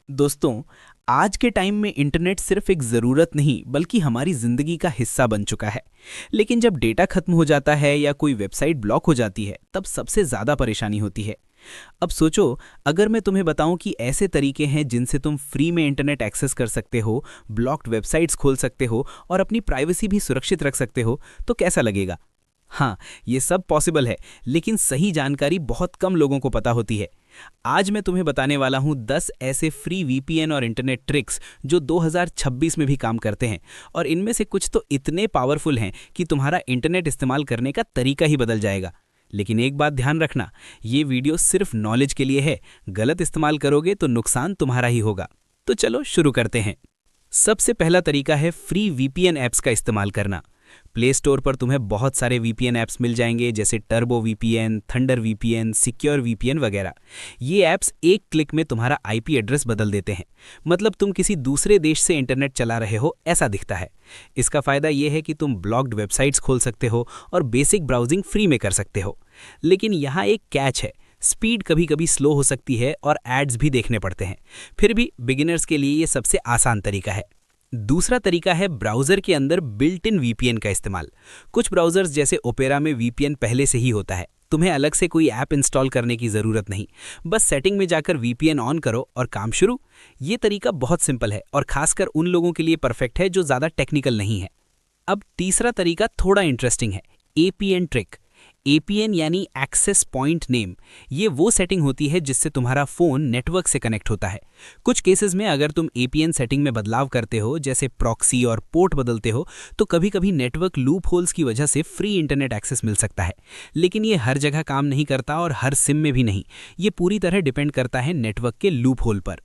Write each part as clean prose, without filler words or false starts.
दोस्तों, आज के टाइम में इंटरनेट सिर्फ एक ज़रूरत नहीं बल्कि हमारी ज़िंदगी का हिस्सा बन चुका है। लेकिन जब डेटा खत्म हो जाता है या कोई वेबसाइट ब्लॉक हो जाती है तब सबसे ज़्यादा परेशानी होती है। अब सोचो, अगर मैं तुम्हें बताऊं कि ऐसे तरीके हैं जिनसे तुम फ्री में इंटरनेट एक्सेस कर सकते हो, ब्लॉक्ड वेबसाइट्स खोल सकते हो और अपनी प्राइवेसी भी सुरक्षित रख सकते हो, तो कैसा लगेगा? हाँ, ये सब पॉसिबल है, लेकिन सही जानकारी बहुत कम लोगों को पता होती है। आज मैं तुम्हें बताने वाला हूँ 10 ऐसे फ्री वीपीएन और इंटरनेट ट्रिक्स जो 2026 में भी काम करते हैं, और इनमें से कुछ तो इतने पावरफुल हैं कि तुम्हारा इंटरनेट इस्तेमाल करने का तरीका ही बदल जाएगा। लेकिन एक बात ध्यान रखना, ये वीडियो सिर्फ नॉलेज के लिए है। गलत इस्तेमाल करोगे तो नुकसान तुम्हारा ही होगा। तो चलो शुरू करते हैं। सबसे पहला तरीका है फ्री वीपीएन ऐप्स का इस्तेमाल करना। प्ले स्टोर पर तुम्हें बहुत सारे वीपीएन ऐप्स मिल जाएंगे, जैसे turbo VPN, thunder VPN, secure VPN वगैरह। ये ऐप्स एक क्लिक में तुम्हारा आईपी एड्रेस बदल देते हैं। मतलब तुम किसी दूसरे देश से इंटरनेट चला रहे हो ऐसा दिखता है। इसका फायदा ये है कि तुम ब्लॉक्ड वेबसाइट्स खोल सकते हो और बेसिक ब्राउजिंग फ्री में कर सकते हो। लेकिन यहाँ एक कैच है, स्पीड कभी कभी स्लो हो सकती है और एड्स भी देखने पड़ते हैं। फिर भी बिगिनर्स के लिए ये सबसे आसान तरीका है। दूसरा तरीका है ब्राउज़र के अंदर बिल्ट इन वीपीएन का इस्तेमाल। कुछ ब्राउज़र्स जैसे ओपेरा में वीपीएन पहले से ही होता है। तुम्हें अलग से कोई ऐप इंस्टॉल करने की ज़रूरत नहीं। बस सेटिंग में जाकर वीपीएन ऑन करो और काम शुरू। ये तरीका बहुत सिंपल है और खासकर उन लोगों के लिए परफेक्ट है जो ज़्यादा टेक्निकल नहीं है। अब तीसरा तरीका थोड़ा इंटरेस्टिंग है, एपीएन ट्रिक। एपीएन यानी एक्सेस पॉइंट नेम। ये वो सेटिंग होती है जिससे तुम्हारा फ़ोन नेटवर्क से कनेक्ट होता है। कुछ केसेस में अगर तुम एपीएन सेटिंग में बदलाव करते हो, जैसे प्रॉक्सी और पोर्ट बदलते हो, तो कभी कभी नेटवर्क लूप होल्स की वजह से फ्री इंटरनेट एक्सेस मिल सकता है। लेकिन ये हर जगह काम नहीं करता और हर सिम में भी नहीं। ये पूरी तरह डिपेंड करता है नेटवर्क के लूप होल पर।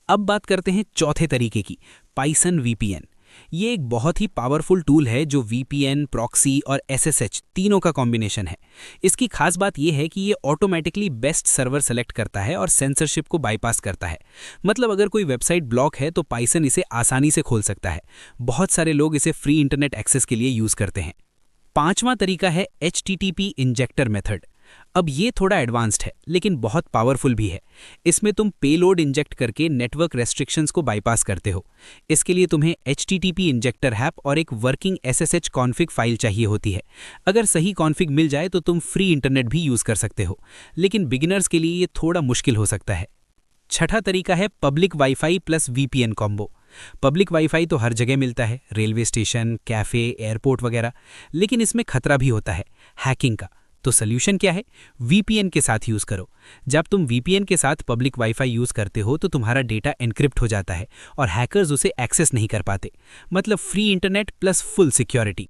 अब बात करते हैं चौथे तरीके की, पाइथन वीपीएन। ये एक बहुत ही पावरफुल टूल है जो वीपीएन, प्रॉक्सी और एसएसएच तीनों का कॉम्बिनेशन है। इसकी खास बात यह है कि ये ऑटोमेटिकली बेस्ट सर्वर सेलेक्ट करता है और सेंसरशिप को बाईपास करता है। मतलब अगर कोई वेबसाइट ब्लॉक है तो पाइथन इसे आसानी से खोल सकता है। बहुत सारे लोग इसे फ्री इंटरनेट एक्सेस के लिए यूज़ करते हैं। पांचवा तरीका है एचटीटीपी इंजेक्टर मेथड। अब ये थोड़ा एडवांस्ड है लेकिन बहुत पावरफुल भी है। इसमें तुम पेलोड इंजेक्ट करके नेटवर्क रेस्ट्रिक्शंस को बाईपास करते हो। इसके लिए तुम्हें एचटीटीपी इंजेक्टर ऐप और एक वर्किंग एसएसएच कॉन्फ़िग फाइल चाहिए होती है। अगर सही कॉन्फ़िग मिल जाए तो तुम फ्री इंटरनेट भी यूज़ कर सकते हो, लेकिन बिगिनर्स के लिए ये थोड़ा मुश्किल हो सकता है। छठा तरीका है public wifi plus VPN combo. Public wifi तो हर जगह मिलता है, रेलवे स्टेशन, कैफ़े, एयरपोर्ट वगैरह। लेकिन इसमें खतरा भी होता है, हैकिंग का। तो सॉल्यूशन क्या है? वीपीएन के साथ यूज़ करो। जब तुम वीपीएन के साथ पब्लिक वाईफाई यूज़ करते हो तो तुम्हारा डेटा एन्क्रिप्ट हो जाता है और हैकर्स उसे एक्सेस नहीं कर पाते। मतलब free internet plus full security.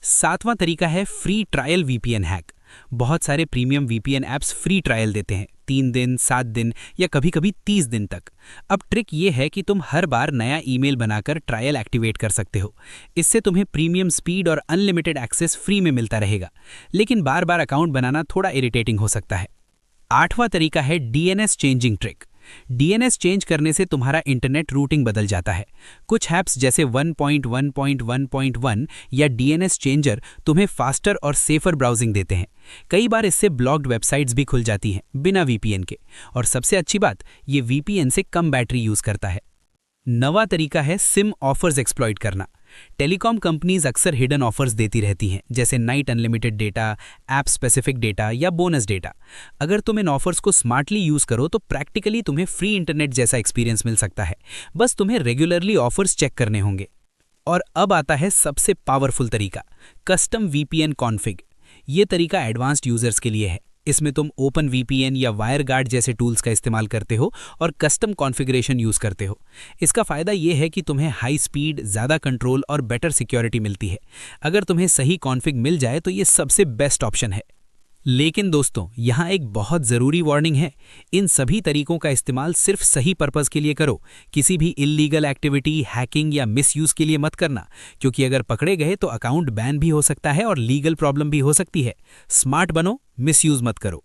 सातवां तरीका है फ्री ट्रायल वीपीएन हैक। बहुत सारे premium VPN apps free trial देते हैं, 3 दिन, 7 दिन या कभी कभी 30 दिन तक। अब ट्रिक ये है कि तुम हर बार नया ईमेल बनाकर ट्रायल एक्टिवेट कर सकते हो। इससे तुम्हें प्रीमियम स्पीड और अनलिमिटेड एक्सेस फ्री में मिलता रहेगा। लेकिन बार बार अकाउंट बनाना थोड़ा इरिटेटिंग हो सकता है। आठवां तरीका है DNS changing trick. DNS change करने से तुम्हारा इंटरनेट रूटिंग बदल जाता है। कुछ ऐप्स जैसे 1.1.1.1 या डीएनएस चेंजर तुम्हें फास्टर और सेफर ब्राउजिंग देते हैं। कई बार इससे ब्लॉक्ड वेबसाइट्स भी खुल जाती हैं बिना वीपीएन के। और सबसे अच्छी बात, ये वीपीएन से कम बैटरी यूज़ करता है। नवा तरीका है सिम ऑफर्स एक्सप्लॉइट करना। टेलीकॉम कंपनीज अक्सर हिडन ऑफर्स देती रहती हैं, जैसे night unlimited data, app specific data या बोनस डेटा। अगर तुम इन ऑफर्स को स्मार्टली यूज़ करो तो प्रैक्टिकली तुम्हें फ्री इंटरनेट जैसा एक्सपीरियंस मिल सकता है। बस तुम्हें रेगुलरली ऑफर्स चेक करने होंगे। और अब आता है सबसे पावरफुल तरीका, कस्टम वीपीएन कॉन्फ़िग। ये तरीका एडवांस्ड यूजर्स के लिए है। इसमें तुम ओपन वीपीएन या वायरगार्ड जैसे टूल्स का इस्तेमाल करते हो और कस्टम कॉन्फ़िगरेशन यूज़ करते हो। इसका फ़ायदा ये है कि तुम्हें हाई स्पीड, ज़्यादा कंट्रोल और बेटर सिक्योरिटी मिलती है। अगर तुम्हें सही कॉन्फ़िग मिल जाए तो ये सबसे बेस्ट ऑप्शन है। लेकिन दोस्तों, यहाँ एक बहुत ज़रूरी वार्निंग है। इन सभी तरीकों का इस्तेमाल सिर्फ सही पर्पज़ के लिए करो। किसी भी इल्लीगल एक्टिविटी, हैकिंग या मिसयूज़ के लिए मत करना, क्योंकि अगर पकड़े गए तो अकाउंट बैन भी हो सकता है और लीगल प्रॉब्लम भी हो सकती है। स्मार्ट बनो, मिसयूज़ मत करो।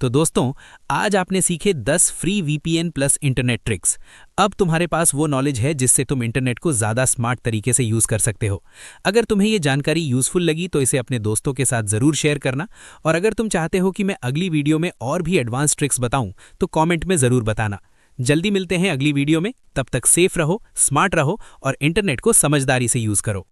तो दोस्तों, आज आपने सीखे 10 free VPN plus internet tricks. अब तुम्हारे पास वो नॉलेज है जिससे तुम इंटरनेट को ज़्यादा स्मार्ट तरीके से यूज़ कर सकते हो। अगर तुम्हें ये जानकारी यूज़फुल लगी तो इसे अपने दोस्तों के साथ ज़रूर शेयर करना। और अगर तुम चाहते हो कि मैं अगली वीडियो में और भी एडवांस ट्रिक्स बताऊं तो कमेंट में ज़रूर बताना। जल्दी मिलते हैं अगली वीडियो में। तब तक सेफ रहो, स्मार्ट रहो और इंटरनेट को समझदारी से यूज करो।